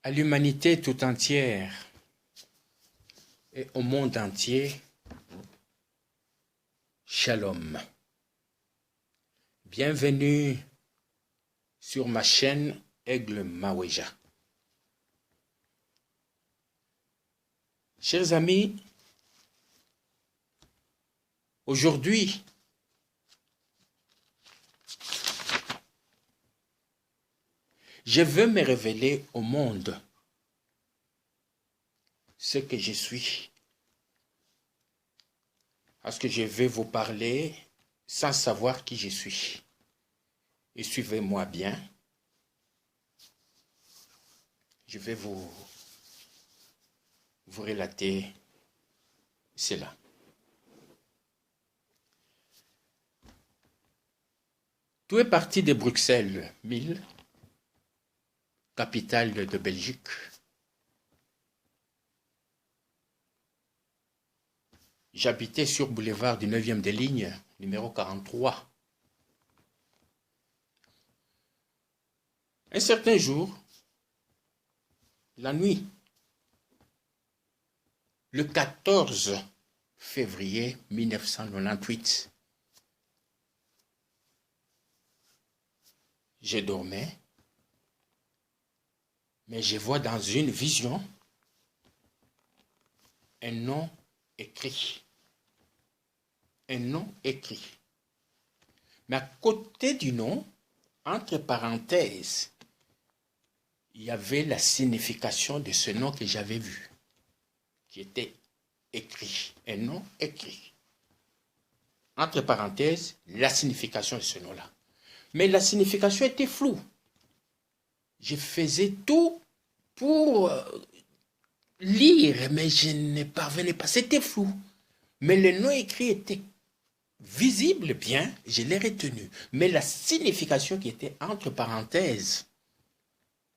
À l'humanité tout entière et au monde entier, Shalom. Bienvenue sur ma chaîne Aigle Maweja. Chers amis, aujourd'hui, je veux me révéler au monde ce que je suis. Parce que je vais vous parler sans savoir qui je suis. Et suivez-moi bien. Je vais vous relater cela. Tout est parti de Bruxelles, 1000, capitale de Belgique. J'habitais sur boulevard du 9e de ligne, numéro 43. Un certain jour, la nuit, le 14 février 1998, je dormais, mais je vois dans une vision un nom écrit. Un nom écrit. Mais à côté du nom, entre parenthèses, il y avait la signification de ce nom que j'avais vu, qui était écrit. Un nom écrit. Entre parenthèses, la signification de ce nom-là. Mais la signification était floue. Je faisais tout pour lire, mais je ne parvenais pas. C'était flou. Mais le nom écrit était visible bien, je l'ai retenu. Mais la signification qui était entre parenthèses,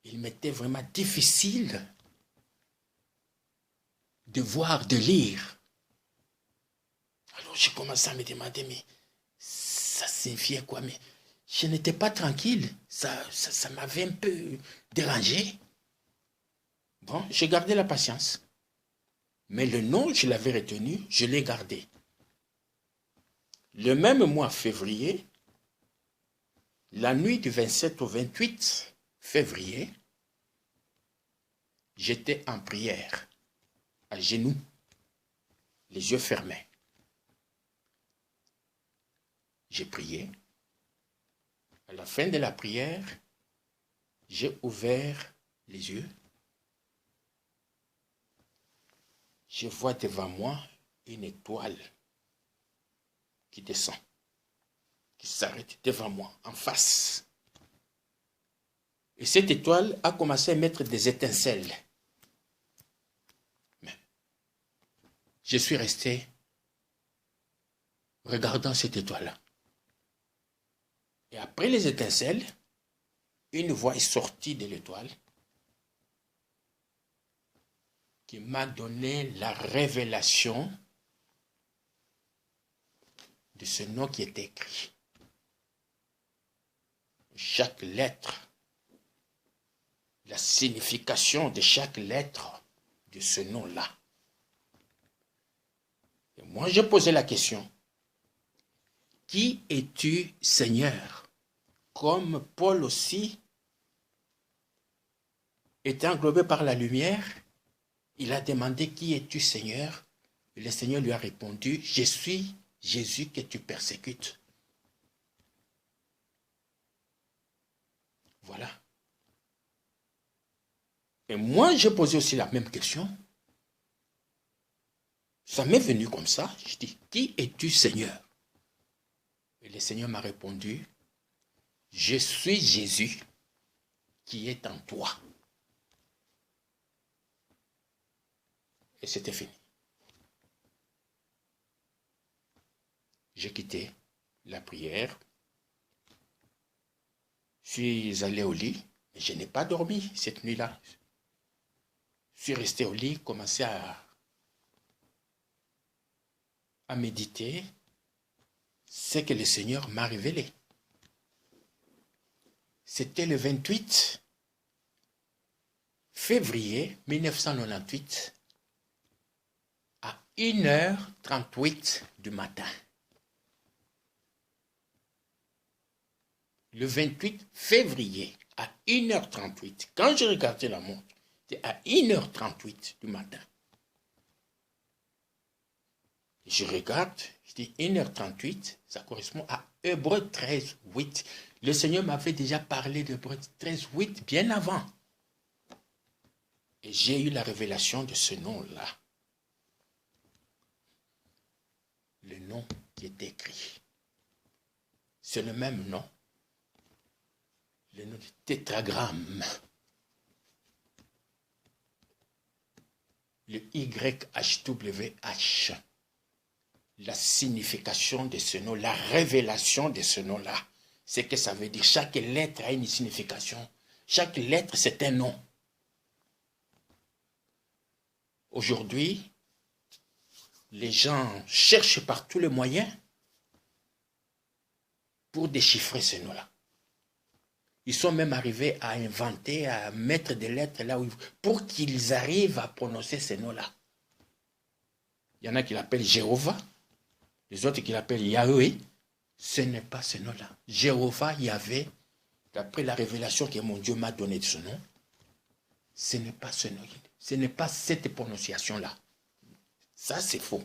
il m'était vraiment difficile de voir, de lire. Alors j'ai commencé à me demander, mais ça signifiait quoi? Mais je n'étais pas tranquille. Ça m'avait un peu dérangé. Bon, j'ai gardé la patience. Mais le nom, je l'avais retenu, je l'ai gardé. Le même mois février, la nuit du 27 au 28 février, j'étais en prière, à genoux, les yeux fermés. J'ai prié. À la fin de la prière, j'ai ouvert les yeux. Je vois devant moi une étoile qui descend, qui s'arrête devant moi, en face. Et cette étoile a commencé à mettre des étincelles. Mais je suis resté regardant cette étoile-là. Et après les étincelles, une voix est sortie de l'étoile qui m'a donné la révélation de ce nom qui est écrit. Chaque lettre, la signification de chaque lettre de ce nom-là. Et moi, j'ai posé la question, qui es-tu, Seigneur? Comme Paul aussi était englobé par la lumière, il a demandé, qui es-tu, Seigneur? Et le Seigneur lui a répondu, je suis Jésus que tu persécutes. Voilà. Et moi, j'ai posé aussi la même question. Ça m'est venu comme ça. Je dis, qui es-tu, Seigneur? Et le Seigneur m'a répondu, je suis Jésus qui est en toi. Et c'était fini. J'ai quitté la prière. Je suis allé au lit, mais je n'ai pas dormi cette nuit-là. Je suis resté au lit, commencé à méditer ce que le Seigneur m'a révélé. C'était le 28 février 1998 à 1h38 du matin. Le 28 février à 1h38. Quand j'ai regardé la montre, c'était à 1h38 du matin. Je regarde, je dis 1h38, ça correspond à Hébreux 13, 8. Le Seigneur m'avait déjà parlé d'Hébreux 13, 8 bien avant. Et j'ai eu la révélation de ce nom-là. Le nom qui est écrit. C'est le même nom. Le nom du tétragramme. Le YHWH. La signification de ce nom, la révélation de ce nom-là. C'est que ça veut dire chaque lettre a une signification. Chaque lettre, c'est un nom. Aujourd'hui, les gens cherchent par tous les moyens pour déchiffrer ce nom-là. Ils sont même arrivés à inventer, à mettre des lettres là où pour qu'ils arrivent à prononcer ce nom-là. Il y en a qui l'appellent Jéhovah, les autres qui l'appellent Yahweh. Ce n'est pas ce nom-là. Jéhovah, Yahvé, d'après la révélation que mon Dieu m'a donnée de ce nom, ce n'est pas ce nom. Ce n'est pas cette prononciation-là. Ça, c'est faux.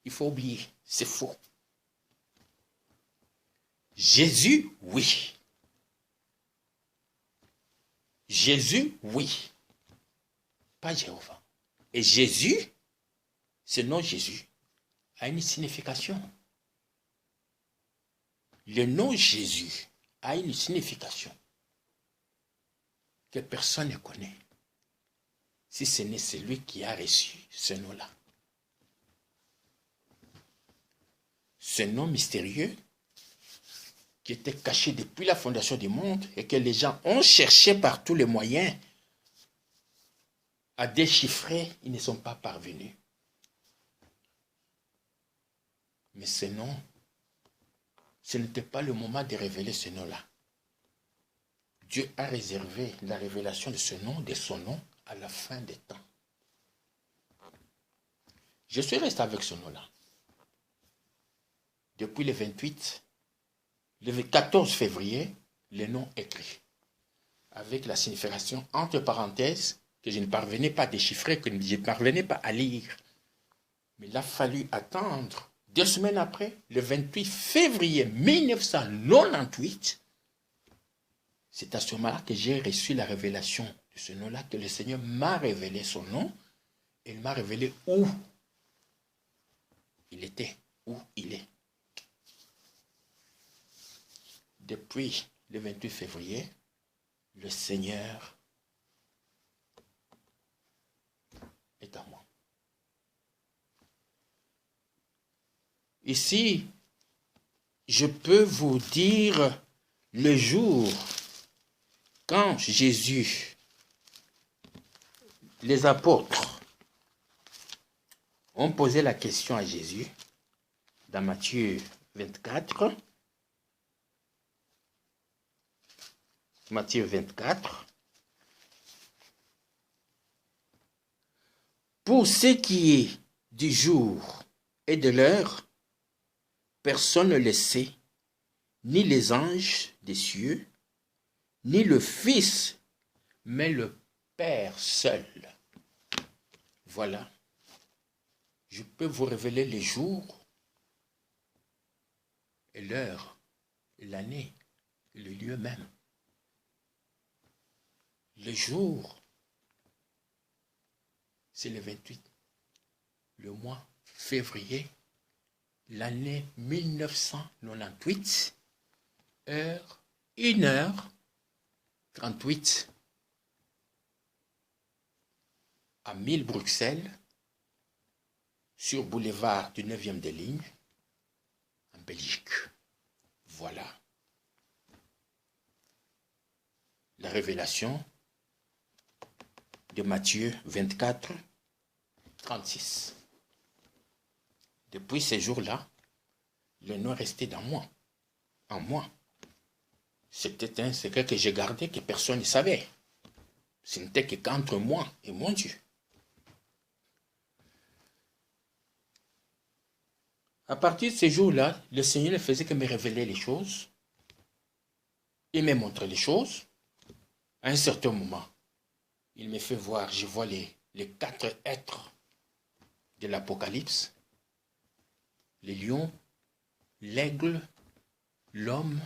Il faut oublier, c'est faux. Jésus, oui. Jésus, oui. Pas Jéhovah. Et Jésus, ce nom Jésus, a une signification. Le nom Jésus a une signification que personne ne connaît. Si ce n'est celui qui a reçu ce nom-là. Ce nom mystérieux qui était caché depuis la fondation du monde et que les gens ont cherché par tous les moyens à déchiffrer, ils ne sont pas parvenus. Mais ce nom, ce n'était pas le moment de révéler ce nom-là. Dieu a réservé la révélation de ce nom, de son nom, à la fin des temps. Je suis resté avec ce nom-là. Depuis le 28, le 14 février, le nom écrit. Avec la signification entre parenthèses que je ne parvenais pas à déchiffrer, que je ne parvenais pas à lire. Mais il a fallu attendre 2 semaines après, le 28 février 1998, c'est à ce moment-là que j'ai reçu la révélation de ce nom-là, que le Seigneur m'a révélé son nom, et il m'a révélé où il était, où il est. Depuis le 28 février, le Seigneur est à moi. Ici, je peux vous dire le jour quand Jésus, les apôtres, ont posé la question à Jésus, dans Matthieu 24, Matthieu 24, pour ce qui est du jour et de l'heure, personne ne le sait, ni les anges des cieux, ni le Fils, mais le Père seul. Voilà. Je peux vous révéler les jours et l'heure, et l'année, et le lieu même. Le jour, c'est le 28. Le mois février, l'année 1998, heure, 1h38, à 1000 Bruxelles, sur boulevard du 9e de ligne, en Belgique. Voilà. La révélation de Matthieu 24, 36. Depuis ces jours-là, le nom est resté dans moi, en moi. C'était un secret que j'ai gardé, que personne ne savait. Ce n'était qu'entre moi et mon Dieu. À partir de ces jours-là, le Seigneur ne faisait que me révéler les choses. Il me montrait les choses. À un certain moment, il me fait voir, je vois les 4 êtres de l'Apocalypse. Les lions, l'aigle, l'homme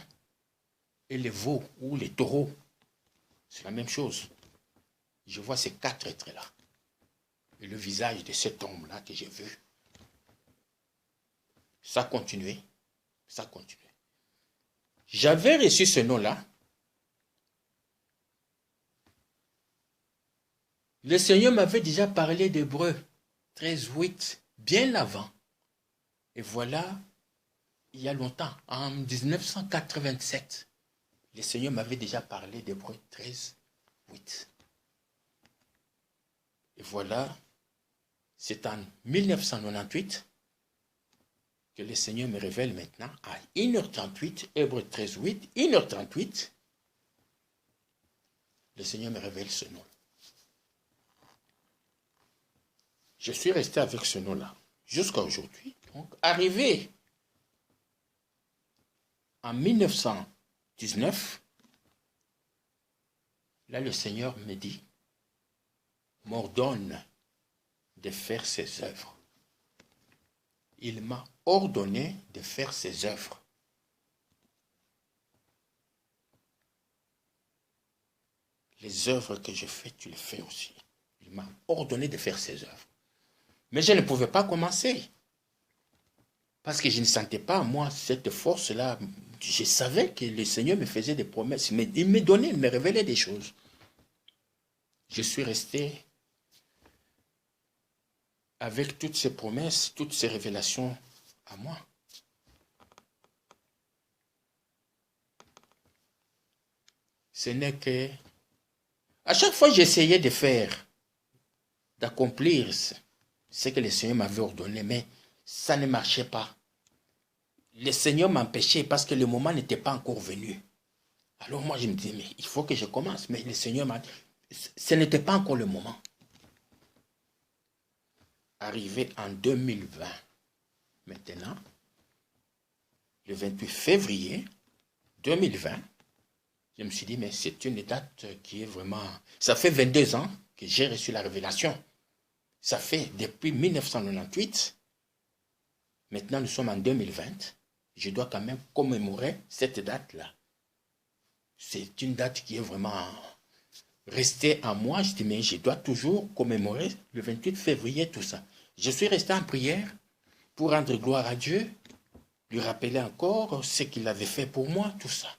et les veaux ou les taureaux. C'est la même chose. Je vois ces 4 êtres-là. Et le visage de cet homme-là que j'ai vu. Ça continuait. Ça continuait. J'avais reçu ce nom-là. Le Seigneur m'avait déjà parlé d'Hébreux 13:8, bien avant. Et voilà, il y a longtemps, en 1987, le Seigneur m'avait déjà parlé d'Hébreux 13:8. Et voilà, c'est en 1998 que le Seigneur me révèle maintenant à 1h38, Hébreux 13:8, 1h38, le Seigneur me révèle ce nom. Je suis resté avec ce nom-là jusqu'à aujourd'hui. Donc, arrivé en 1919, là, le Seigneur me dit, m'ordonne de faire ses œuvres. Il m'a ordonné de faire ses œuvres. Les œuvres que je fais, tu les fais aussi. Il m'a ordonné de faire ses œuvres. Mais je ne pouvais pas commencer. Parce que je ne sentais pas, moi, cette force-là. Je savais que le Seigneur me faisait des promesses. Mais il me donnait, il me révélait des choses. Je suis resté avec toutes ces promesses, toutes ces révélations à moi. Ce n'est que... À chaque fois, j'essayais de faire, d'accomplir ce que le Seigneur m'avait ordonné, mais ça ne marchait pas. Le Seigneur m'empêchait parce que le moment n'était pas encore venu. Alors moi, je me disais, mais il faut que je commence. Mais le Seigneur m'a dit, ce n'était pas encore le moment. Arrivé en 2020, maintenant, le 28 février 2020, je me suis dit, mais c'est une date qui est vraiment... Ça fait 22 ans que j'ai reçu la révélation. Ça fait depuis 1998. Maintenant, nous sommes en 2020. Je dois quand même commémorer cette date-là. C'est une date qui est vraiment restée en moi. Je dis, mais je dois toujours commémorer le 28 février, tout ça. Je suis resté en prière pour rendre gloire à Dieu, lui rappeler encore ce qu'il avait fait pour moi, tout ça.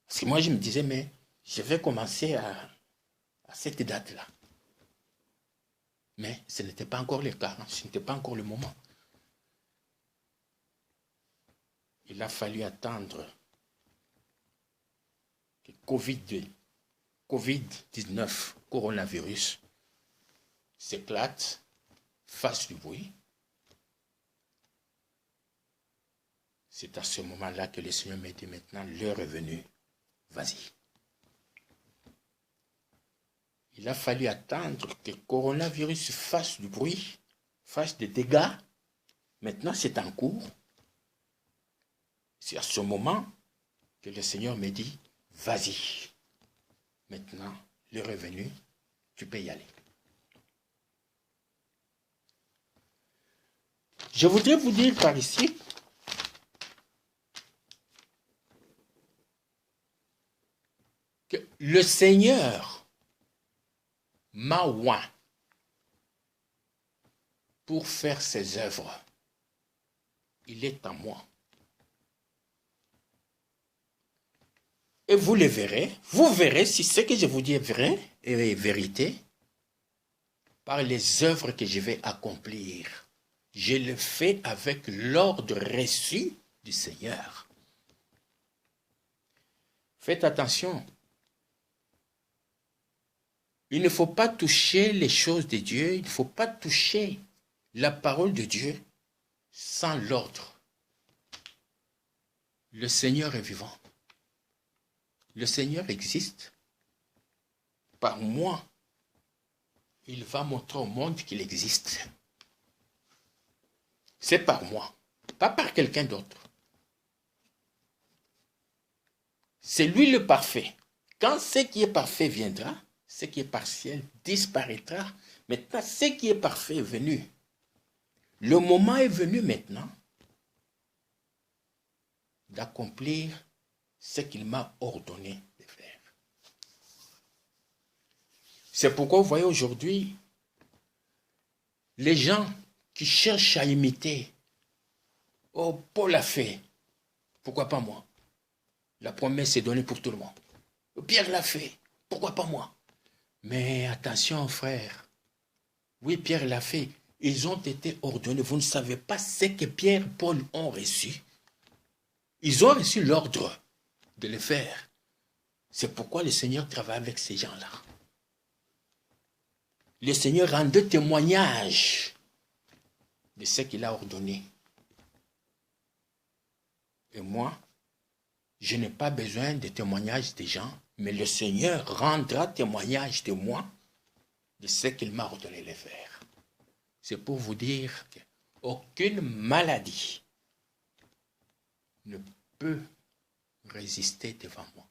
Parce que moi, je me disais, mais je vais commencer à cette date-là. Mais ce n'était pas encore le cas, ce n'était pas encore le moment. Il a fallu attendre que Covid-19, coronavirus, s'éclate, fasse du bruit. C'est à ce moment-là que le Seigneur m'a dit maintenant, l'heure est venue, vas-y. Il a fallu attendre que le coronavirus fasse du bruit, fasse des dégâts. Maintenant, c'est en cours. C'est à ce moment que le Seigneur me dit, vas-y. Maintenant, l'heure est venue, tu peux y aller. Je voudrais vous dire par ici que le Seigneur m'a oint pour faire ses œuvres. Il est en moi. Et vous le verrez, vous verrez si ce que je vous dis est vrai et vérité par les œuvres que je vais accomplir. Je le fais avec l'ordre reçu du Seigneur. Faites attention. Il ne faut pas toucher les choses de Dieu, il ne faut pas toucher la parole de Dieu sans l'ordre. Le Seigneur est vivant. Le Seigneur existe. par moi, il va montrer au monde qu'il existe. C'est par moi, pas par quelqu'un d'autre. C'est lui le parfait. Quand ce qui est parfait viendra, ce qui est partiel disparaîtra. Maintenant, ce qui est parfait est venu. Le moment est venu maintenant d'accomplir ce qu'il m'a ordonné de faire. C'est pourquoi vous voyez aujourd'hui, les gens qui cherchent à imiter, oh, Paul l'a fait, pourquoi pas moi? La promesse est donnée pour tout le monde. Pierre l'a fait, pourquoi pas moi? Mais attention frère, oui Pierre l'a fait, ils ont été ordonnés, vous ne savez pas ce que Pierre et Paul ont reçu. Ils ont reçu l'ordre de le faire. C'est pourquoi le Seigneur travaille avec ces gens-là. Le Seigneur rendait témoignage de ce qu'il a ordonné. Et moi, je n'ai pas besoin de témoignage des gens, mais le Seigneur rendra témoignage de moi, de ce qu'il m'a ordonné de faire. C'est pour vous dire qu'aucune maladie ne peut résister devant moi.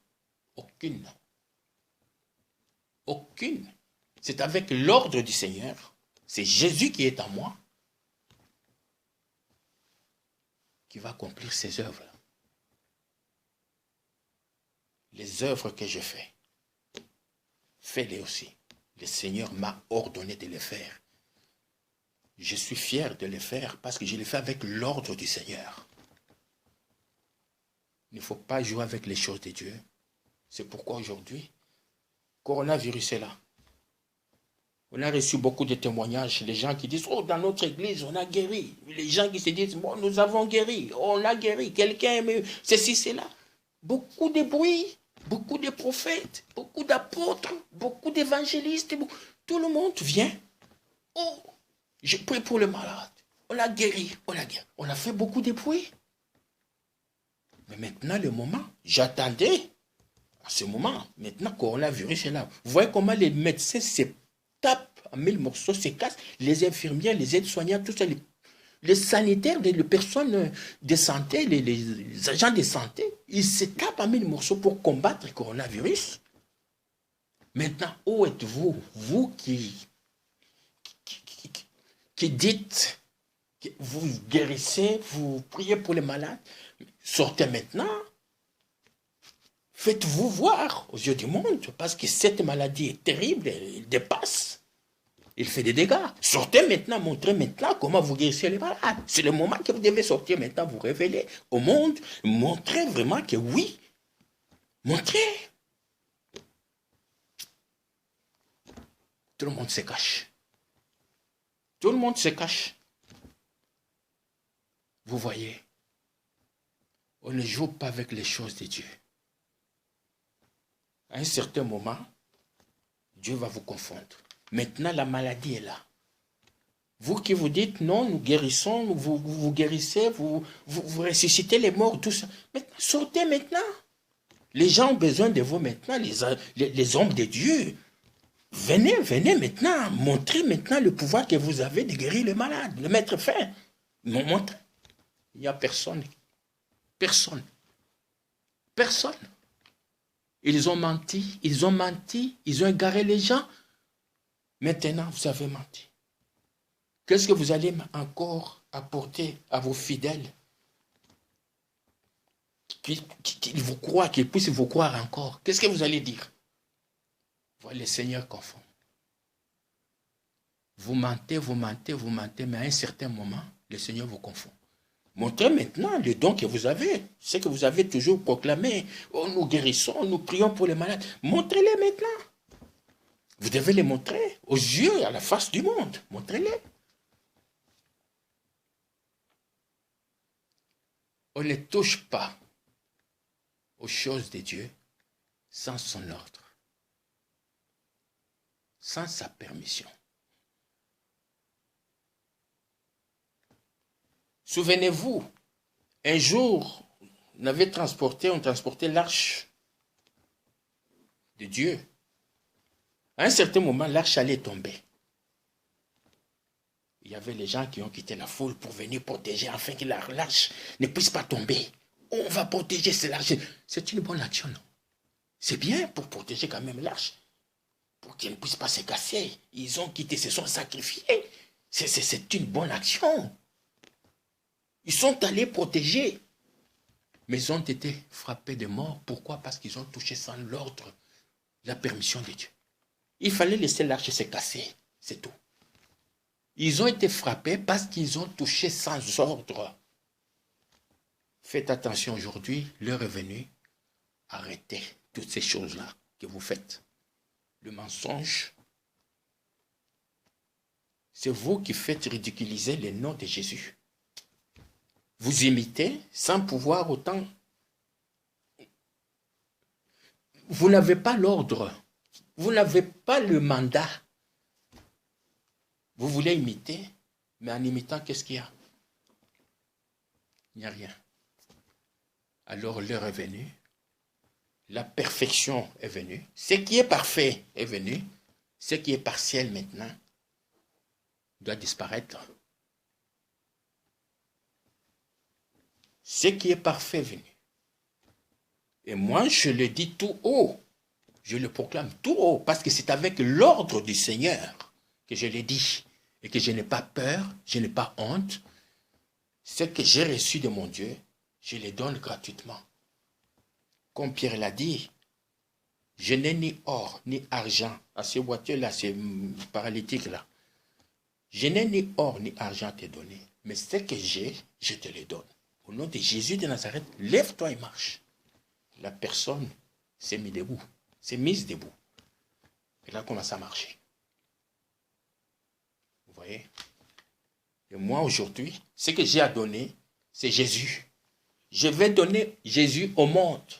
Aucune. Aucune. C'est avec l'ordre du Seigneur. C'est Jésus qui est en moi qui va accomplir ces œuvres. Les œuvres que je fais, fais-les aussi. Le Seigneur m'a ordonné de les faire. Je suis fier de les faire parce que je les fais avec l'ordre du Seigneur. Il ne faut pas jouer avec les choses de Dieu. C'est pourquoi aujourd'hui, coronavirus est là. On a reçu beaucoup de témoignages. Les gens qui disent, oh, dans notre église, on a guéri. Les gens qui se disent, bon, nous avons guéri. On a guéri. Quelqu'un aime ceci, cela. Beaucoup de bruit, beaucoup de prophètes, beaucoup d'apôtres, beaucoup d'évangélistes. Tout le monde vient. Oh, je prie pour le malade. On l'a guéri. On l'a guéri. On a fait beaucoup de bruit. Mais maintenant, le moment, j'attendais à ce moment. Maintenant, coronavirus est là. Vous voyez comment les médecins se tapent en 1000 morceaux, se cassent. Les infirmières, les aides-soignants, tout ça, les sanitaires, les personnes de santé, les agents de santé, ils se tapent en 1000 morceaux pour combattre le coronavirus. Maintenant, où êtes-vous? Vous qui dites que vous guérissez, vous priez pour les malades, sortez maintenant. Faites-vous voir aux yeux du monde, parce que cette maladie est terrible, elle dépasse. Il fait des dégâts. Sortez maintenant, montrez maintenant comment vous guérissez les malades. C'est le moment que vous devez sortir maintenant, vous révéler au monde, montrez vraiment que oui. Montrez. Tout le monde se cache. Tout le monde se cache. Vous voyez, on ne joue pas avec les choses de Dieu. À un certain moment, Dieu va vous confondre. Maintenant, la maladie est là. Vous qui vous dites, non, nous guérissons, vous guérissez, vous ressuscitez les morts, tout ça. Maintenant, sortez maintenant. Les gens ont besoin de vous maintenant, les hommes de Dieu. Venez maintenant, montrez maintenant le pouvoir que vous avez de guérir les malades, de mettre fin. Montrez. Il n'y a personne. Personne. Personne. Ils ont menti, ils ont égaré les gens. Maintenant, vous avez menti. Qu'est-ce que vous allez encore apporter à vos fidèles qu'ils vous croient, qu'ils puissent vous croire encore? Qu'est-ce que vous allez dire? Voilà, le Seigneur confond. Vous mentez, mais à un certain moment, le Seigneur vous confond. Montrez maintenant le don que vous avez, ce que vous avez toujours proclamé. Oh, nous guérissons, nous prions pour les malades. Montrez-les maintenant. Vous devez les montrer aux yeux, à la face du monde. Montrez-les. On ne touche pas aux choses de Dieu sans son ordre, sans sa permission. Souvenez-vous, un jour, on transportait l'arche de Dieu. À un certain moment, l'arche allait tomber. Il y avait les gens qui ont quitté la foule pour venir protéger afin que l'arche ne puisse pas tomber. On va protéger cette arche. C'est une bonne action, non? C'est bien pour protéger quand même l'arche. Pour qu'elle ne puisse pas se casser. Ils ont quitté, se sont sacrifiés. C'est une bonne action. Ils sont allés protéger. Mais ils ont été frappés de mort. Pourquoi? Parce qu'ils ont touché sans l'ordre, la permission de Dieu. Il fallait laisser l'arche se casser. C'est tout. Ils ont été frappés parce qu'ils ont touché sans ordre. Faites attention aujourd'hui, l'heure est venue. Arrêtez toutes ces choses-là que vous faites. Le mensonge, c'est vous qui faites ridiculiser le nom de Jésus. Vous imitez sans pouvoir autant. Vous n'avez pas l'ordre. Vous n'avez pas le mandat. Vous voulez imiter, mais en imitant, qu'est-ce qu'il y a? Il n'y a rien. Alors l'heure est venue. La perfection est venue. Ce qui est parfait est venu. Ce qui est partiel maintenant doit disparaître. Ce qui est parfait est venu. Et moi, je le dis tout haut. Je le proclame tout haut parce que c'est avec l'ordre du Seigneur que je l'ai dit. Et que je n'ai pas peur, je n'ai pas honte. Ce que j'ai reçu de mon Dieu, je le donne gratuitement. Comme Pierre l'a dit, je n'ai ni or ni argent à ces voitures-là, ces paralytiques-là. Je n'ai ni or ni argent à te donner, mais ce que j'ai, je te le donne. Au nom de Jésus de Nazareth, lève-toi et marche. La personne s'est mise debout, s'est mise debout. Elle a commencé à marcher. Vous voyez? Et moi aujourd'hui, ce que j'ai à donner, c'est Jésus. Je vais donner Jésus au monde.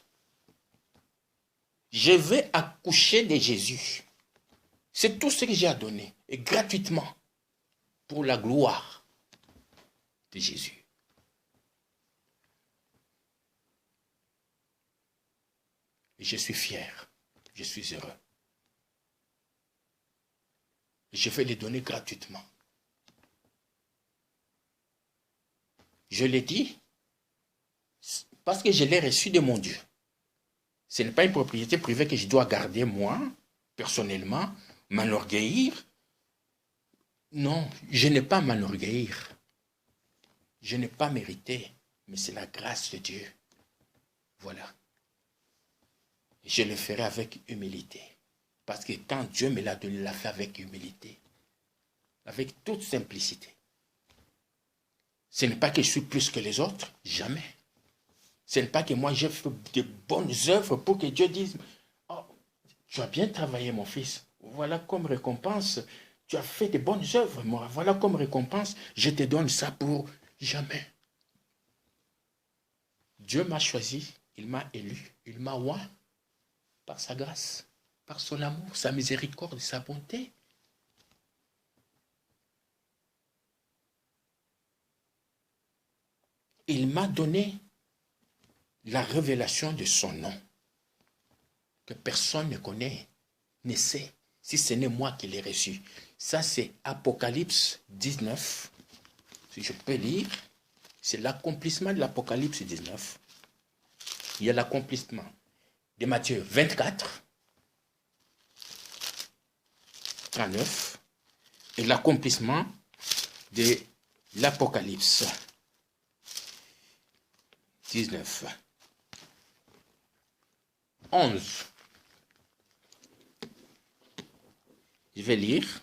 Je vais accoucher de Jésus. C'est tout ce que j'ai à donner. Et gratuitement. Pour la gloire de Jésus. Et je suis fier. Je suis heureux. Et je vais les donner gratuitement. Je l'ai dit parce que je l'ai reçu de mon Dieu. Ce n'est pas une propriété privée que je dois garder moi, personnellement, m'enorgueillir. Non, je n'ai pas à m'enorgueillir. Je n'ai pas mérité, mais c'est la grâce de Dieu. Voilà. Je le ferai avec humilité. Parce que quand Dieu me l'a donné, il l'a fait avec humilité. Avec toute simplicité. Ce n'est pas que je suis plus que les autres, jamais. Ce n'est pas que moi j'ai fait de bonnes œuvres pour que Dieu dise « Oh, tu as bien travaillé mon fils. Voilà comme récompense. Tu as fait de bonnes œuvres, moi. Voilà comme récompense. Je te donne ça pour jamais. » Dieu m'a choisi, il m'a élu, il m'a oint par sa grâce, par son amour, sa miséricorde, sa bonté. Il m'a donné la révélation de son nom, que personne ne connaît, ne sait, si ce n'est moi qui l'ai reçu. Ça, c'est Apocalypse 19. Si je peux lire, c'est l'accomplissement de l'Apocalypse 19. Il y a l'accomplissement de Matthieu 24, 39, et l'accomplissement de l'Apocalypse 19. 11. Je vais lire.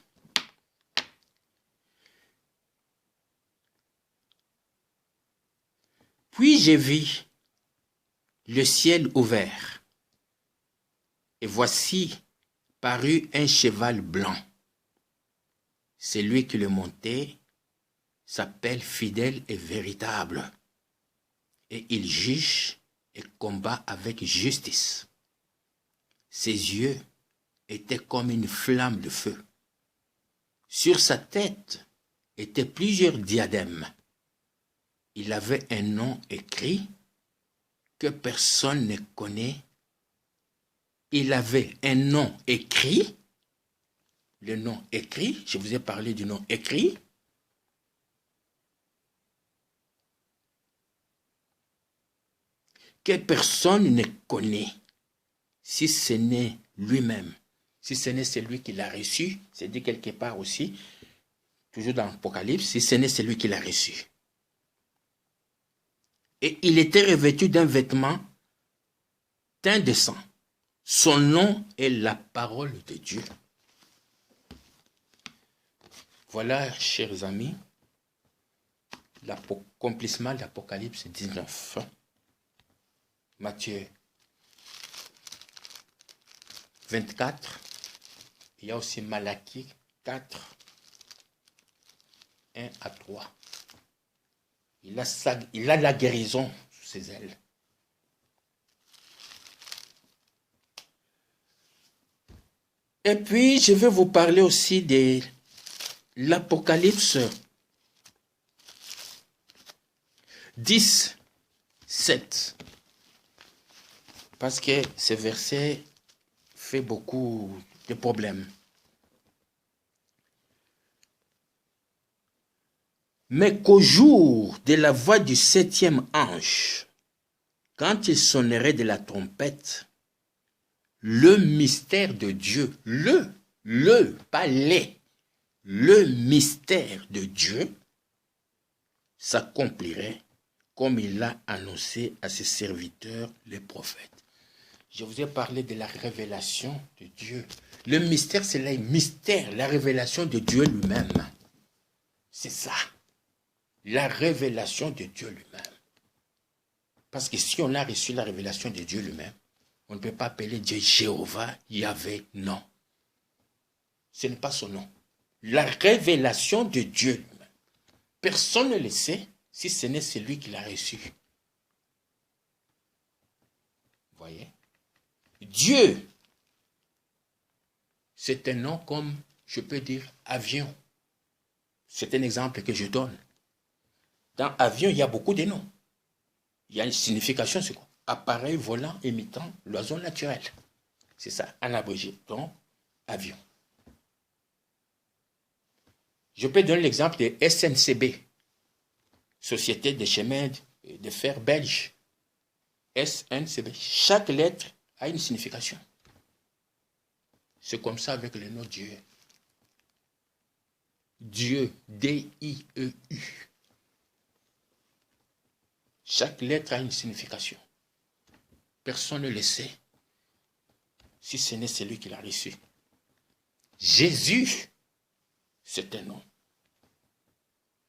Puis j'ai vu le ciel ouvert, et voici parut un cheval blanc. Celui qui le montait s'appelle fidèle et véritable, et il juge et combat avec justice. Ses yeux étaient comme une flamme de feu. Sur sa tête étaient plusieurs diadèmes. Il avait un nom écrit que personne ne connaît. Il avait un nom écrit le nom écrit. Je vous ai parlé du nom écrit. Que personne ne connaît, si ce n'est lui-même, si ce n'est celui qui l'a reçu, c'est dit quelque part aussi, toujours dans l'Apocalypse, si ce n'est celui qui l'a reçu. Et il était revêtu d'un vêtement teint de sang. Son nom est la parole de Dieu. Voilà, chers amis, l'accomplissement de l'Apocalypse 19. Matthieu 24. Il y a aussi Malachie 4, 1 à 3. Il a la guérison sous ses ailes. Et puis, je vais vous parler aussi de l'Apocalypse 10, 7. Parce que ce verset fait beaucoup de problèmes. Mais qu'au jour de la voix du 7e ange, quand il sonnerait de la trompette, le mystère de Dieu, pas les, le mystère de Dieu s'accomplirait comme il l'a annoncé à ses serviteurs, les prophètes. Je vous ai parlé de la révélation de Dieu. Le mystère, c'est le mystère, la révélation de Dieu lui-même. C'est ça. La révélation de Dieu lui-même. Parce que si on a reçu la révélation de Dieu lui-même, on ne peut pas appeler Dieu Jéhovah, Yahvé, non. Ce n'est pas son nom. La révélation de Dieu lui-même. Personne ne le sait si ce n'est celui qui l'a reçu. Vous voyez? Dieu, c'est un nom comme, je peux dire, avion. C'est un exemple que je donne. Dans avion, il y a beaucoup de noms. Il y a une signification, c'est quoi? Appareil volant imitant l'oiseau naturel. C'est ça, en abrégé. Donc, avion. Je peux donner l'exemple de SNCB, Société des chemins de fer belge. SNCB. Chaque lettre a une signification. C'est comme ça avec le nom Dieu. Dieu, D-I-E-U. Chaque lettre a une signification. Personne ne le sait, si ce n'est celui qui l'a reçu. Jésus, c'est un nom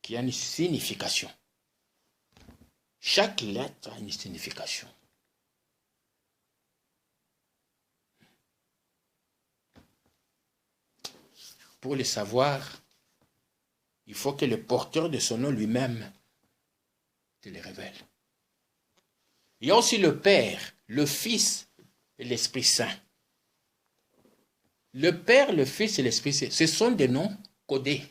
qui a une signification. Chaque lettre a une signification. Pour le savoir, il faut que le porteur de son nom lui-même te le révèle. Il y a aussi le Père, le Fils et l'Esprit Saint. Le Père, le Fils et l'Esprit Saint, ce sont des noms codés.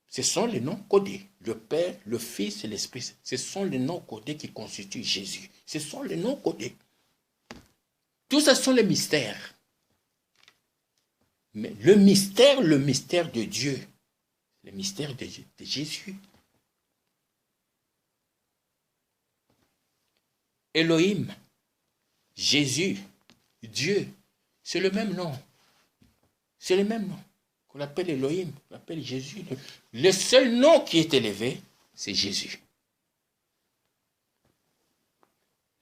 Ce sont les noms codés. Le Père, le Fils et l'Esprit Saint. Ce sont les noms codés qui constituent Jésus. Ce sont les noms codés. Tout ça sont les mystères. Mais le mystère de Dieu, le mystère de Jésus. Elohim, Jésus, Dieu, c'est le même nom. C'est le même nom. On l'appelle Elohim, on l'appelle Jésus. Le seul nom qui est élevé, c'est Jésus.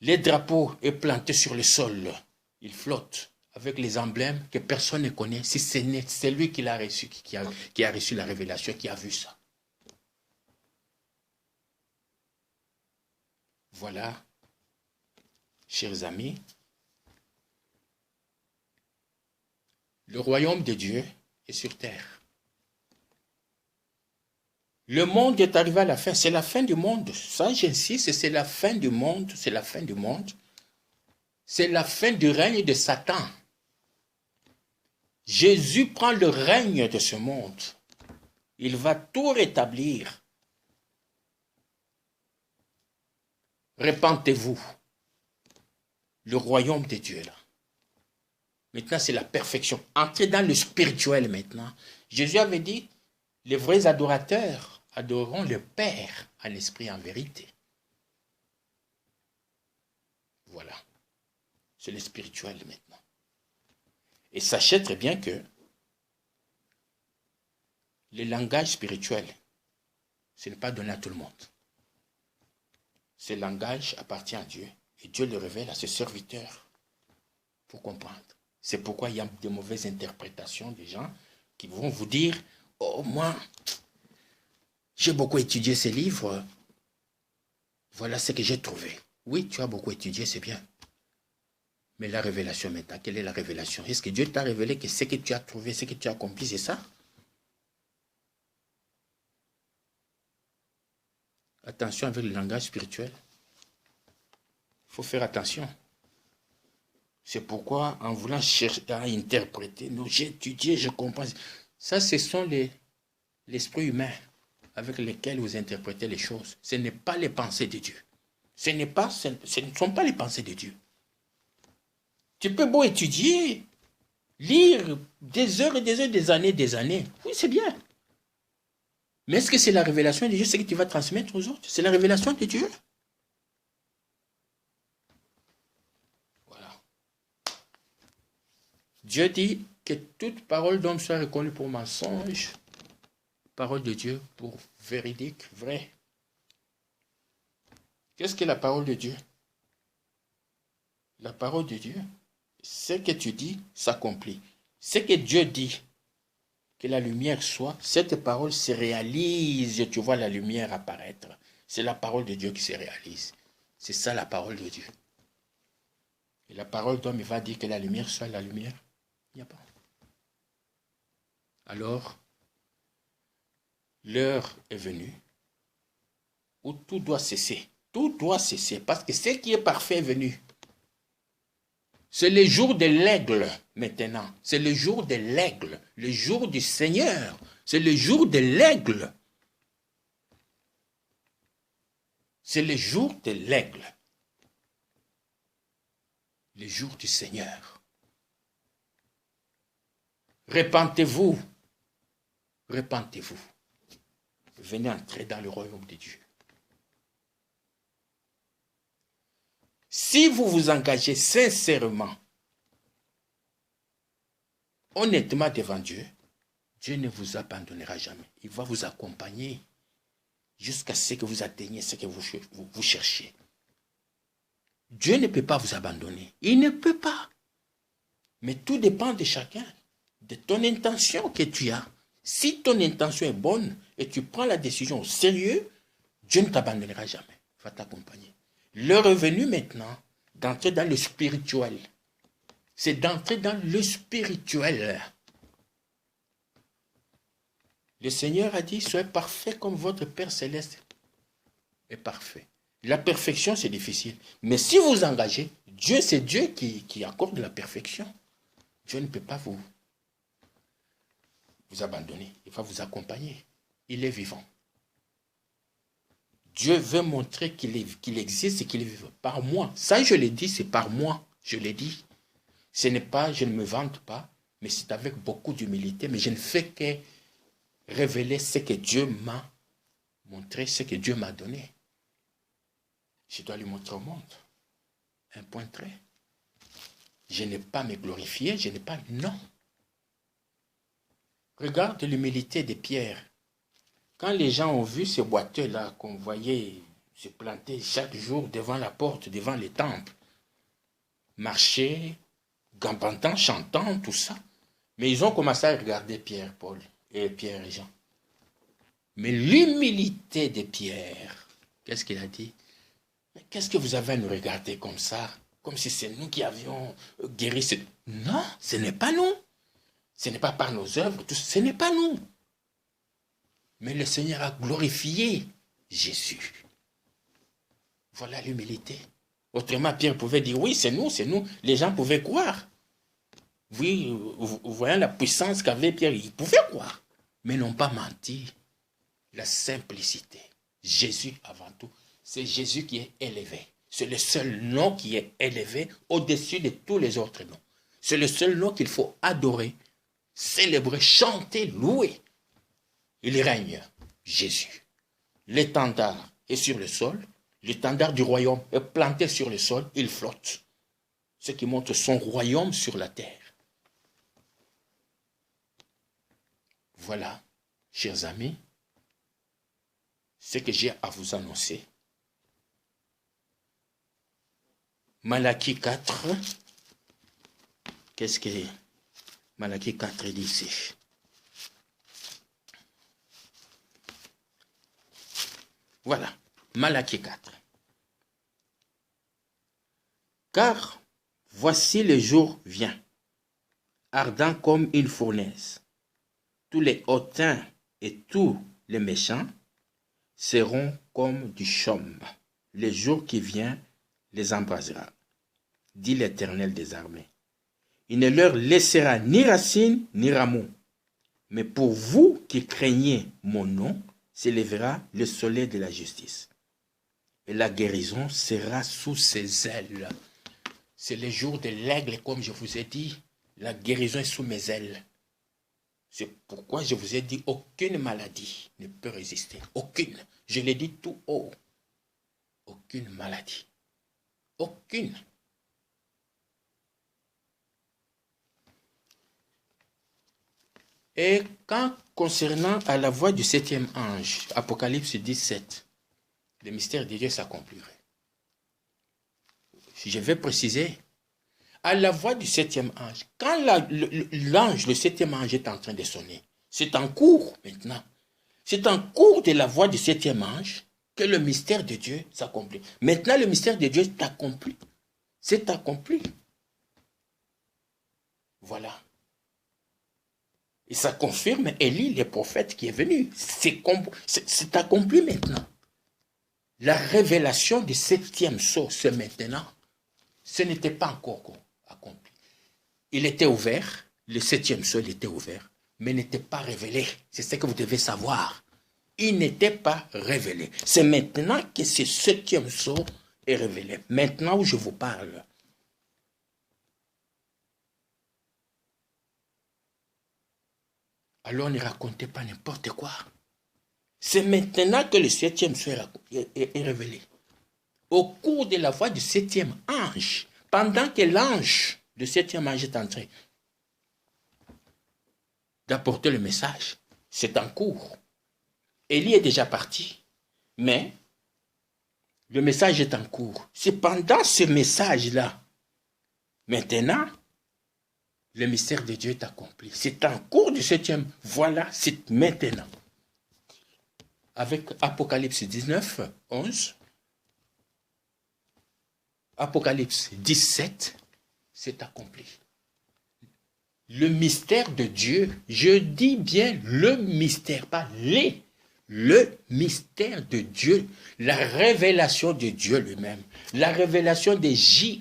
Les drapeaux est planté sur le sol. Il flotte avec les emblèmes que personne ne connaît. Si ce n'est celui qui l'a reçu, qui a reçu la révélation, qui a vu ça. Voilà, chers amis, le royaume de Dieu est sur terre. Le monde est arrivé à la fin, c'est la fin du monde. Ça, j'insiste, c'est la fin du monde, c'est la fin du monde. C'est la fin du règne de Satan. Jésus prend le règne de ce monde. Il va tout rétablir. Repentez-vous. Le royaume de Dieu est là. Maintenant, c'est la perfection. Entrez dans le spirituel maintenant. Jésus avait dit, les vrais adorateurs adoreront le Père en esprit et en vérité. Voilà. C'est le spirituel maintenant. Et sachez très bien que le langage spirituel, ce n'est pas donné à tout le monde. Ce langage appartient à Dieu. Et Dieu le révèle à ses serviteurs pour comprendre. C'est pourquoi il y a de mauvaises interprétations des gens qui vont vous dire « Oh, moi, j'ai beaucoup étudié ces livres. Voilà ce que j'ai trouvé. » Oui, tu as beaucoup étudié, c'est bien. Mais la révélation maintenant, quelle est la révélation? Est-ce que Dieu t'a révélé que ce que tu as trouvé, ce que tu as accompli, c'est ça? Attention avec le langage spirituel. Il faut faire attention. C'est pourquoi, en voulant chercher à interpréter, nous, j'ai étudié, je comprends. Ça, ce sont l'esprit humain avec lequel vous interprétez les choses. Ce n'est pas les pensées de Dieu. Ce ne sont pas les pensées de Dieu. Tu peux beau étudier, lire des heures et des heures, des années. Oui, c'est bien. Mais est-ce que c'est la révélation de Dieu, ce que tu vas transmettre aux autres? C'est la révélation de Dieu. Voilà. Dieu dit que toute parole d'homme soit reconnue pour mensonge, parole de Dieu pour véridique, vrai. Qu'est-ce que la parole de Dieu? La parole de Dieu, ce que tu dis s'accomplit. Ce que Dieu dit, que la lumière soit, cette parole se réalise, tu vois la lumière apparaître. C'est la parole de Dieu qui se réalise. C'est ça la parole de Dieu. Et la parole d'homme, il va dire que la lumière soit la lumière. Il n'y a pas. Alors, l'heure est venue où tout doit cesser. Tout doit cesser parce que ce qui est parfait est venu. C'est le jour de l'aigle maintenant. C'est le jour de l'aigle. Le jour du Seigneur. C'est le jour de l'aigle. C'est le jour de l'aigle. Le jour du Seigneur. Repentez-vous. Repentez-vous. Venez entrer dans le royaume de Dieu. Si vous vous engagez sincèrement, honnêtement devant Dieu, Dieu ne vous abandonnera jamais. Il va vous accompagner jusqu'à ce que vous atteigniez ce que vous cherchez. Dieu ne peut pas vous abandonner. Il ne peut pas. Mais tout dépend de chacun, de ton intention que tu as. Si ton intention est bonne et tu prends la décision au sérieux, Dieu ne t'abandonnera jamais. Il va t'accompagner. Le revenu maintenant, d'entrer dans le spirituel. C'est d'entrer dans le spirituel. Le Seigneur a dit, soyez parfait comme votre Père Céleste est parfait. La perfection, c'est difficile. Mais si vous engagez, Dieu, c'est Dieu qui accorde la perfection. Dieu ne peut pas vous abandonner. Il va vous accompagner. Il est vivant. Dieu veut montrer qu'il existe et qu'il est vivant. Par moi. Ça, je l'ai dit, c'est par moi. Je l'ai dit. Ce n'est pas, je ne me vante pas, mais c'est avec beaucoup d'humilité. Mais je ne fais que révéler ce que Dieu m'a montré, ce que Dieu m'a donné. Je dois lui montrer au monde. Un point trait. Je n'ai pas à me glorifier, je n'ai pas... Non. Regarde l'humilité de Pierre. Quand les gens ont vu ces boiteux-là qu'on voyait se planter chaque jour devant la porte, devant les temples, marcher, gambantant, chantant, tout ça, mais ils ont commencé à regarder Pierre, Paul et Pierre et Jean. Mais l'humilité de Pierre, qu'est-ce qu'il a dit? Mais qu'est-ce que vous avez à nous regarder comme ça? Comme si c'est nous qui avions guéri ce... Non, ce n'est pas nous. Ce n'est pas par nos œuvres, tout... ce n'est pas nous. Mais le Seigneur a glorifié Jésus. Voilà l'humilité. Autrement, Pierre pouvait dire, oui, c'est nous, c'est nous. Les gens pouvaient croire. Oui, vous voyez la puissance qu'avait Pierre, ils pouvaient croire. Mais n'ont pas menti. La simplicité. Jésus avant tout. C'est Jésus qui est élevé. C'est le seul nom qui est élevé au-dessus de tous les autres noms. C'est le seul nom qu'il faut adorer, célébrer, chanter, louer. Il règne, Jésus. L'étendard est sur le sol, l'étendard du royaume est planté sur le sol, il flotte. Ce qui montre son royaume sur la terre. Voilà, chers amis, ce que j'ai à vous annoncer. Malachie 4, qu'est-ce que Malachie 4 dit ici? Voilà, Malachie 4. Car voici le jour vient, ardent comme une fournaise. Tous les hautains et tous les méchants seront comme du chaume. Le jour qui vient les embrasera, dit l'Éternel des armées. Il ne leur laissera ni racine ni rameau. Mais pour vous qui craignez mon nom, s'élèvera le soleil de la justice. Et la guérison sera sous ses ailes. C'est le jour de l'aigle, comme je vous ai dit. La guérison est sous mes ailes. C'est pourquoi je vous ai dit, aucune maladie ne peut résister. Aucune. Je l'ai dit tout haut. Aucune maladie. Aucune. Et quand concernant à la voix du septième ange, Apocalypse 17, le mystère de Dieu s'accomplirait. Je vais préciser, à la voix du septième ange, quand l'ange, le septième ange est en train de sonner, c'est en cours maintenant. C'est en cours de la voix du septième ange que le mystère de Dieu s'accomplit. Maintenant, le mystère de Dieu est accompli. C'est accompli. Voilà. Et ça confirme Élie, le prophète qui est venu. C'est accompli maintenant. La révélation du septième sceau, c'est maintenant. Ce n'était pas encore accompli. Il était ouvert, le septième sceau, il était ouvert, mais n'était pas révélé. C'est ce que vous devez savoir. Il n'était pas révélé. C'est maintenant que ce septième sceau est révélé. Maintenant où je vous parle. Alors ne racontez pas n'importe quoi. C'est maintenant que le septième sceau est révélé. Au cours de la voix du septième ange, pendant que l'ange, le septième ange est entré d'apporter le message, c'est en cours. Élie est déjà parti, mais le message est en cours. C'est pendant ce message-là, maintenant, le mystère de Dieu est accompli. C'est en cours du septième. Voilà, c'est maintenant. Avec Apocalypse 19, 11, Apocalypse 17, c'est accompli. Le mystère de Dieu, je dis bien le mystère, pas les. Le mystère de Dieu, la révélation de Dieu lui-même, la révélation de JHWH,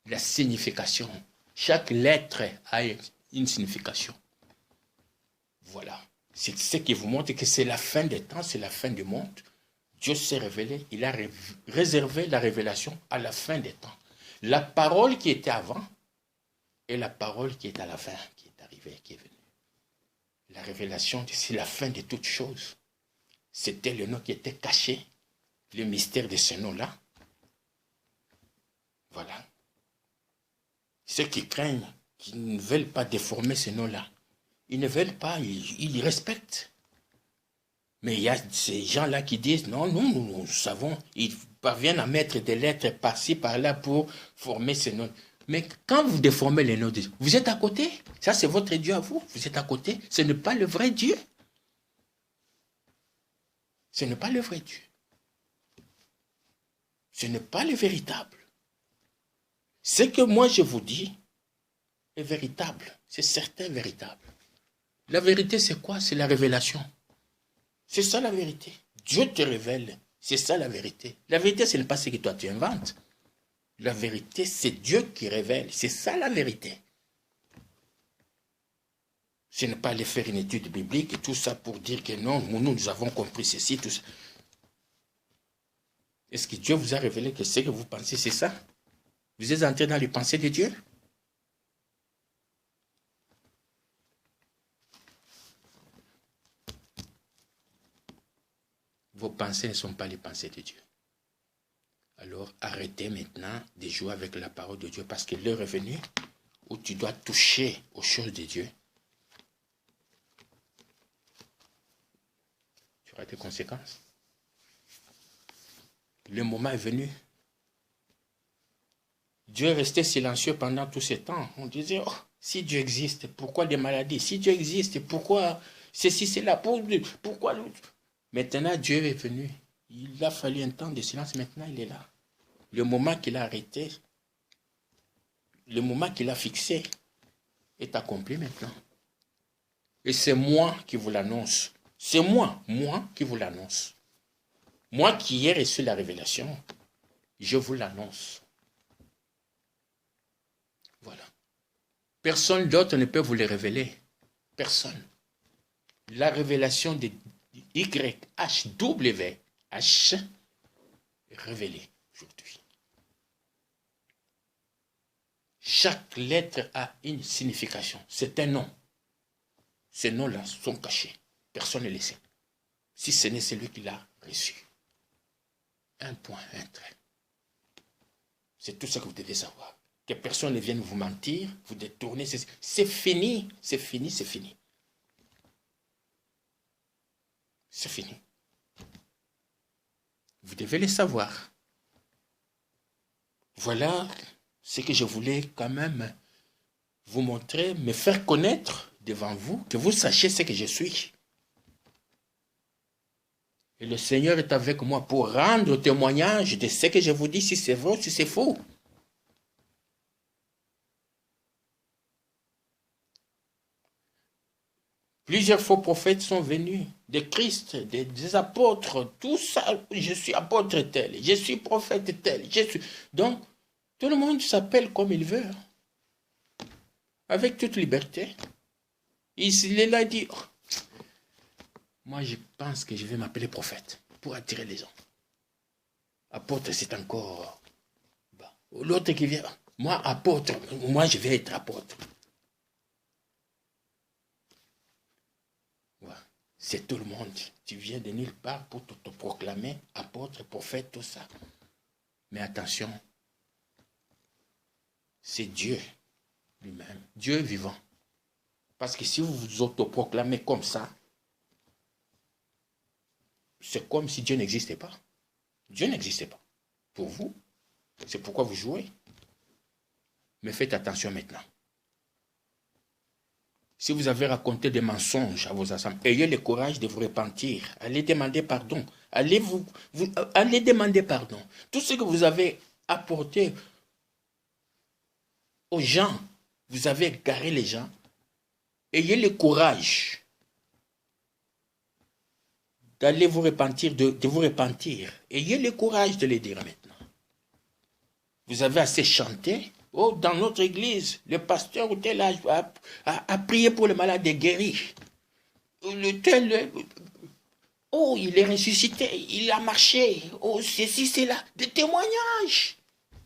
la signification. Chaque lettre a une signification. Voilà. C'est ce qui vous montre que c'est la fin des temps, c'est la fin du monde. Dieu s'est révélé, il a réservé la révélation à la fin des temps. La parole qui était avant et la parole qui est à la fin, qui est arrivée, qui est venue. La révélation, c'est la fin de toutes choses. C'était le nom qui était caché, le mystère de ce nom-là. Voilà. Ceux qui craignent, qui ne veulent pas déformer ce nom-là, ils ne veulent pas, ils respectent. Mais il y a ces gens-là qui disent, non, nous savons, ils parviennent à mettre des lettres par-ci, par-là pour former ce nom. Mais quand vous déformez les noms de Dieu, vous êtes à côté. Ça, c'est votre Dieu à vous. Vous êtes à côté. Ce n'est pas le vrai Dieu. Ce n'est pas le vrai Dieu. Ce n'est pas le véritable. Ce que moi je vous dis est véritable. C'est certain véritable. La vérité, c'est quoi? C'est la révélation. C'est ça la vérité. Dieu te révèle. C'est ça la vérité. La vérité, ce n'est pas ce que toi tu inventes. La vérité, c'est Dieu qui révèle. C'est ça la vérité. Ce n'est pas aller faire une étude biblique et tout ça pour dire que non, nous avons compris ceci, tout ça. Est-ce que Dieu vous a révélé que ce que vous pensez, c'est ça? Vous êtes entré dans les pensées de Dieu? Vos pensées ne sont pas les pensées de Dieu. Alors arrêtez maintenant de jouer avec la parole de Dieu parce que l'heure est venue où tu dois toucher aux choses de Dieu. Tu auras des conséquences. Le moment est venu. Dieu est resté silencieux pendant tout ce temps. On disait, oh, si Dieu existe, pourquoi les maladies? Si Dieu existe, pourquoi ceci, cela? Pourquoi? Maintenant, Dieu est venu. Il a fallu un temps de silence. Maintenant, il est là. Le moment qu'il a arrêté, le moment qu'il a fixé est accompli maintenant. Et c'est moi qui vous l'annonce. C'est moi qui vous l'annonce. Moi qui ai reçu la révélation, je vous l'annonce. Voilà. Personne d'autre ne peut vous le révéler. Personne. La révélation de YHWH est révélée aujourd'hui. Chaque lettre a une signification. C'est un nom. Ces noms-là sont cachés. Personne ne les sait. Si ce n'est celui qui l'a reçu. Un point, un trait. C'est tout ce que vous devez savoir. Que personne ne vienne vous mentir, vous détourner. C'est fini, c'est fini, c'est fini. C'est fini. Vous devez le savoir. Voilà ce que je voulais quand même vous montrer, me faire connaître devant vous, que vous sachiez ce que je suis. Et le Seigneur est avec moi pour rendre témoignage de ce que je vous dis, si c'est vrai ou si c'est faux. Plusieurs faux prophètes sont venus, des Christ, des apôtres, tout ça. Je suis apôtre tel, je suis prophète tel, je suis... Donc, tout le monde s'appelle comme il veut, avec toute liberté. Il est là, il dit, oh, moi je pense que je vais m'appeler prophète pour attirer les gens. Apôtre, c'est encore... Bah. L'autre qui vient, moi apôtre, moi je vais être apôtre. Voilà. C'est tout le monde. Tu viens de nulle part pour te proclamer apôtre, prophète, tout ça. Mais attention, c'est Dieu lui-même, Dieu vivant. Parce que si vous vous autoproclamez comme ça, c'est comme si Dieu n'existait pas. Dieu n'existait pas. Pour vous, c'est pourquoi vous jouez. Mais faites attention maintenant. Si vous avez raconté des mensonges à vos assemblées, ayez le courage de vous repentir. Allez demander pardon. Allez demander pardon. Tout ce que vous avez apporté aux gens, vous avez égaré les gens. Ayez le courage d'aller vous repentir, de vous repentir. Ayez le courage de le dire maintenant. Vous avez assez chanté. Oh, dans notre église, le pasteur ou tel a prié pour le malade et guéri. Oh, il est ressuscité, il a marché. Oh, ceci, c'est là. Des témoignages.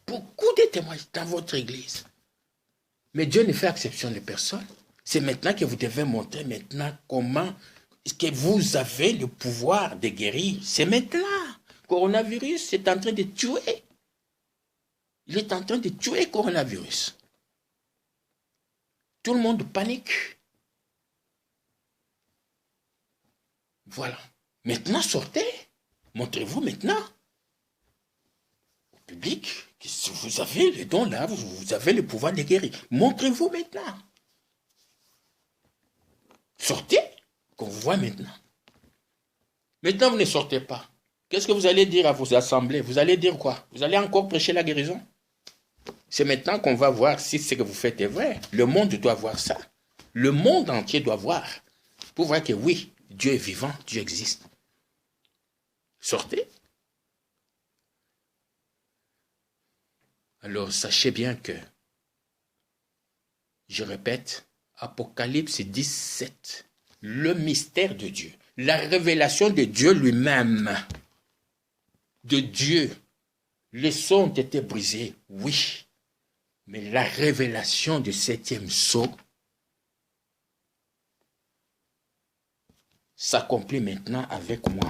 Beaucoup de témoignages dans votre église. Mais Dieu ne fait exception de personne. C'est maintenant que vous devez montrer maintenant comment est-ce que vous avez le pouvoir de guérir. C'est maintenant. Coronavirus est en train de tuer. Il est en train de tuer le coronavirus. Tout le monde panique. Voilà. Maintenant, sortez. Montrez-vous maintenant. Au public, que si vous avez les dons là, vous avez le pouvoir de guérir. Montrez-vous maintenant. Sortez, qu'on vous voit maintenant. Maintenant, vous ne sortez pas. Qu'est-ce que vous allez dire à vos assemblées? Vous allez dire quoi? Vous allez encore prêcher la guérison? C'est maintenant qu'on va voir si ce que vous faites est vrai. Le monde doit voir ça. Le monde entier doit voir. Pour voir que oui, Dieu est vivant, Dieu existe. Sortez. Alors, sachez bien que, je répète, Apocalypse 17, le mystère de Dieu, la révélation de Dieu lui-même, de Dieu. Les sons ont été brisés, oui. Mais la révélation du 7e sceau s'accomplit maintenant avec moi.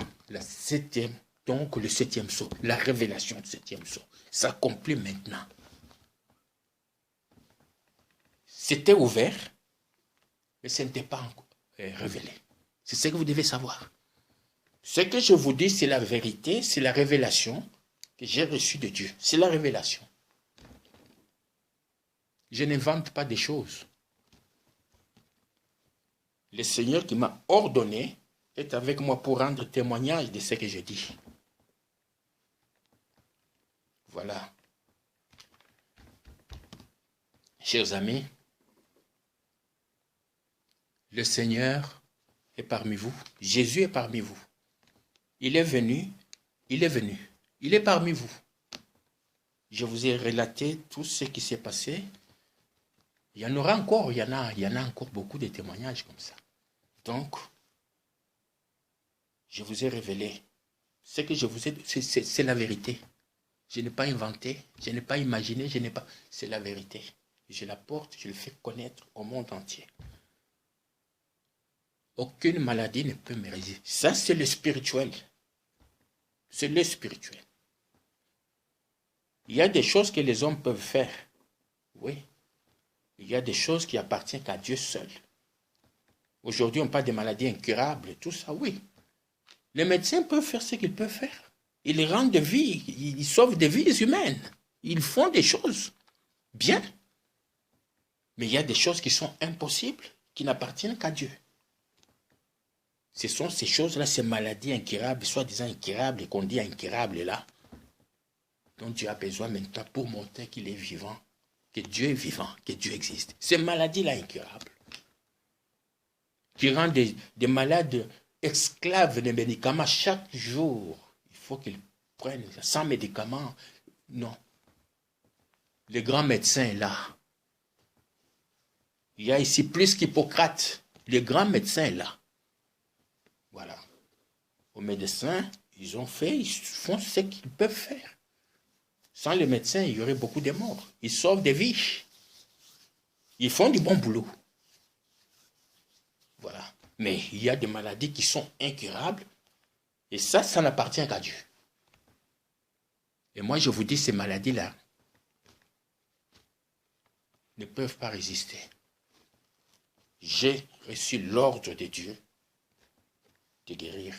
Donc le 7e sceau, la révélation du 7e sceau s'accomplit maintenant. C'était ouvert, mais ce n'était pas encore révélé. C'est ce que vous devez savoir. Ce que je vous dis, c'est la vérité, c'est la révélation que j'ai reçue de Dieu. C'est la révélation. Je n'invente pas des choses. Le Seigneur qui m'a ordonné est avec moi pour rendre témoignage de ce que je dis. Voilà. Chers amis, le Seigneur est parmi vous. Jésus est parmi vous. Il est venu, il est venu. Il est parmi vous. Je vous ai relaté tout ce qui s'est passé. Il y en aura encore, il y en a encore beaucoup de témoignages comme ça. Donc, je vous ai révélé. Ce que je vous ai dit, c'est la vérité. Je n'ai pas inventé, je n'ai pas imaginé, c'est la vérité. Je la porte, je le fais connaître au monde entier. Aucune maladie ne peut me résister. Ça, c'est le spirituel. C'est le spirituel. Il y a des choses que les hommes peuvent faire. Oui. Il y a des choses qui appartiennent qu'à Dieu seul. Aujourd'hui, on parle des maladies incurables, tout ça, oui. Les médecins peuvent faire ce qu'ils peuvent faire. Ils rendent de vie, ils sauvent des vies humaines. Ils font des choses bien. Mais il y a des choses qui sont impossibles, qui n'appartiennent qu'à Dieu. Ce sont ces choses-là, ces maladies incurables, soi-disant incurables, et qu'on dit incurables là, dont Dieu a besoin maintenant pour montrer qu'il est vivant, que Dieu est vivant, que Dieu existe. Ces maladies-là incurables, qui rendent des malades esclaves des médicaments chaque jour. Il faut qu'ils prennent 100 médicaments. Non. Le grand médecin est là. Il y a ici plus qu'Hippocrate. Le grand médecin est là. Voilà. Aux médecins, ils font ce qu'ils peuvent faire. Sans les médecins, il y aurait beaucoup de morts. Ils sauvent des vies. Ils font du bon boulot. Voilà. Mais il y a des maladies qui sont incurables. Et ça n'appartient qu'à Dieu. Et moi, je vous dis, ces maladies-là ne peuvent pas résister. J'ai reçu l'ordre de Dieu de guérir,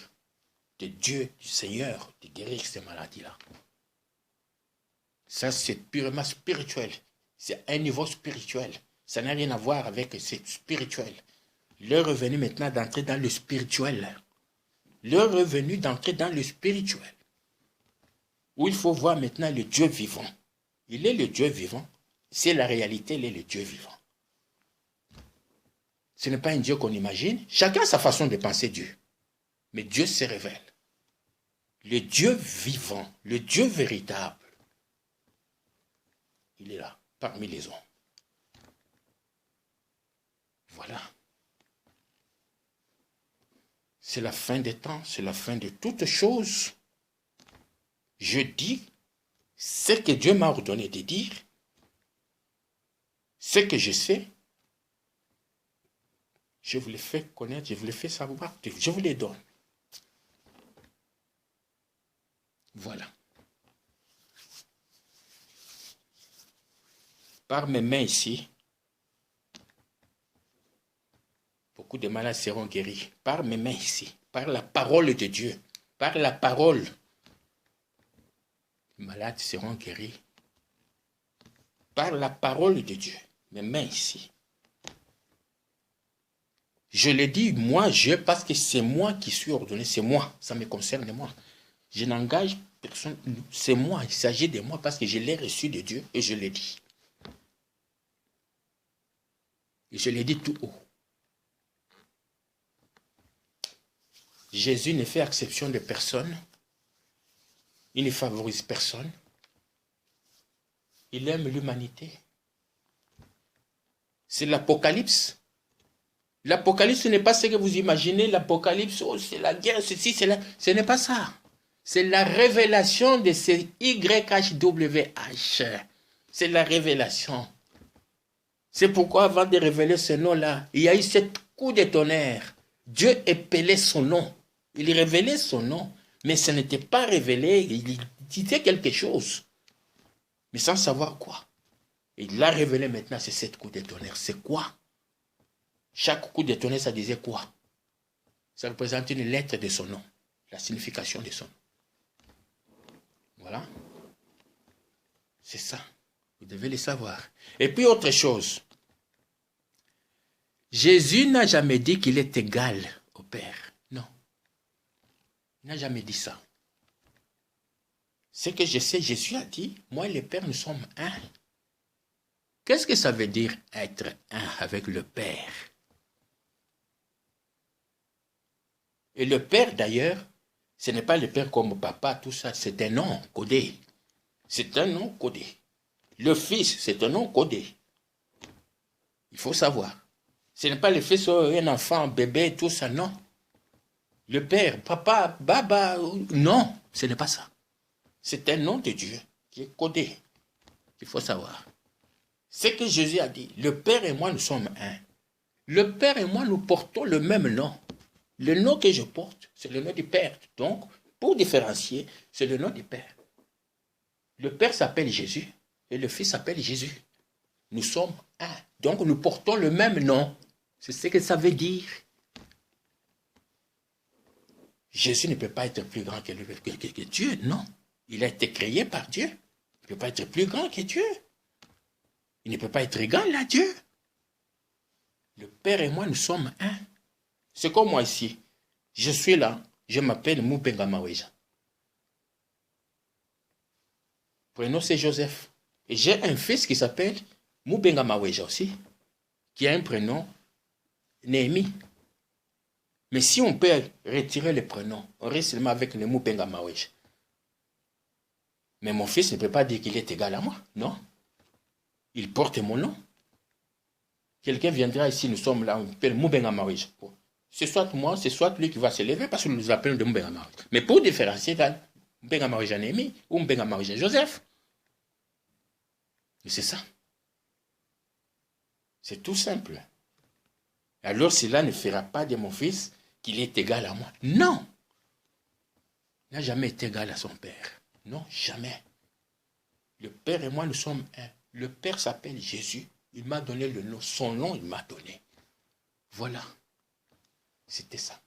de Dieu, du Seigneur, de guérir ces maladies-là. Ça, c'est purement spirituel. C'est un niveau spirituel. Ça n'a rien à voir avec ce spirituel. L'heure est venue maintenant d'entrer dans le spirituel. L'heure est venue d'entrer dans le spirituel. Où il faut voir maintenant le Dieu vivant. Il est le Dieu vivant. C'est la réalité, il est le Dieu vivant. Ce n'est pas un Dieu qu'on imagine. Chacun a sa façon de penser Dieu. Mais Dieu se révèle. Le Dieu vivant, le Dieu véritable, il est là, parmi les hommes. Voilà. C'est la fin des temps, c'est la fin de toutes choses. Je dis ce que Dieu m'a ordonné de dire, ce que je sais, je vous le fais connaître, je vous le fais savoir, je vous les donne. Voilà. Par mes mains ici, beaucoup de malades seront guéris. Par mes mains ici, par la parole de Dieu, par la parole, les malades seront guéris. Par la parole de Dieu, mes mains ici. Je le dis, moi, parce que c'est moi qui suis ordonné, c'est moi, ça me concerne moi. Je n'engage personne, c'est moi, il s'agit de moi parce que je l'ai reçu de Dieu et je l'ai dit. Et je l'ai dit tout haut. Jésus ne fait exception de personne. Il ne favorise personne. Il aime l'humanité. C'est l'Apocalypse. L'Apocalypse, ce n'est pas ce que vous imaginez. L'Apocalypse, oh, c'est la guerre, ceci, c'est la... Ce n'est pas ça. C'est la révélation de ce YHWH. C'est la révélation. C'est pourquoi avant de révéler ce nom-là, il y a eu cette coup de tonnerre. Dieu épelait son nom. Il révélait son nom. Mais ce n'était pas révélé. Il disait quelque chose. Mais sans savoir quoi. Et il l'a révélé maintenant, c'est cette coup de tonnerre. C'est quoi? Chaque coup de tonnerre, ça disait quoi? Ça représente une lettre de son nom. La signification de son nom. Voilà. C'est ça. Vous devez le savoir. Et puis autre chose. Jésus n'a jamais dit qu'il est égal au Père. Non. Il n'a jamais dit ça. Ce que je sais, Jésus a dit, moi et le Père, nous sommes un. Qu'est-ce que ça veut dire être un avec le Père? Et le Père, d'ailleurs, ce n'est pas le Père comme papa, tout ça, c'est un nom codé. C'est un nom codé. Le Fils, c'est un nom codé. Il faut savoir. Ce n'est pas le Fils, un enfant, bébé, tout ça, non. Le Père, papa, baba, non, ce n'est pas ça. C'est un nom de Dieu qui est codé. Il faut savoir. Ce que Jésus a dit, le Père et moi, nous sommes un. Le Père et moi, nous portons le même nom. Le nom que je porte, c'est le nom du Père. Donc, pour différencier, c'est le nom du Père. Le Père s'appelle Jésus et le Fils s'appelle Jésus. Nous sommes un. Donc, nous portons le même nom. C'est ce que ça veut dire. Jésus ne peut pas être plus grand que Dieu, non. Il a été créé par Dieu. Il ne peut pas être plus grand que Dieu. Il ne peut pas être égal à Dieu. Le Père et moi, nous sommes un. C'est comme moi ici. Je suis là. Je m'appelle Moubenga Maweja. Prénom, c'est Joseph. Et j'ai un fils qui s'appelle Moubenga Maweja aussi, qui a un prénom Néhémie. Mais si on peut retirer le prénom, on reste seulement avec le Moubenga Maweja. Mais mon fils ne peut pas dire qu'il est égal à moi. Non. Il porte mon nom. Quelqu'un viendra ici, nous sommes là, on appelle Moubenga Maweja. C'est soit moi, c'est soit lui qui va se lever parce que nous nous appelons de Moubenga Maweja. Mais pour différencier, Moubenga Maweja Néhémie ou Moubenga Maweja Joseph. Mais c'est ça. C'est tout simple. Alors cela ne fera pas de mon fils qu'il est égal à moi. Non. Il n'a jamais été égal à son père. Non, jamais. Le Père et moi, nous sommes un. Le Père s'appelle Jésus. Il m'a donné le nom. Son nom, il m'a donné. Voilà. C'était ça.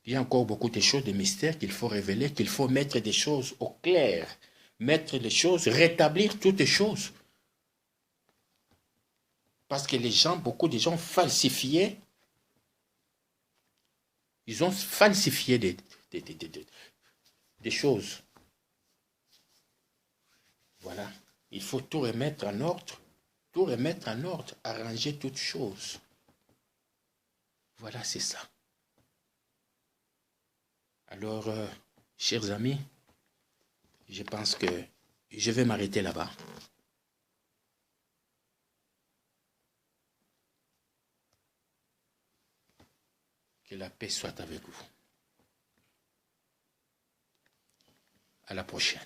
Il y a encore beaucoup de choses, de mystères qu'il faut révéler, qu'il faut mettre des choses au clair. Mettre les choses, rétablir toutes les choses. Parce que les gens, beaucoup de gens falsifiaient. Ils ont falsifié des choses. Voilà. Il faut tout remettre en ordre. Tout remettre en ordre. Arranger toutes choses. Voilà, c'est ça. Alors, chers amis, je pense que je vais m'arrêter là-bas. Que la paix soit avec vous. À la prochaine.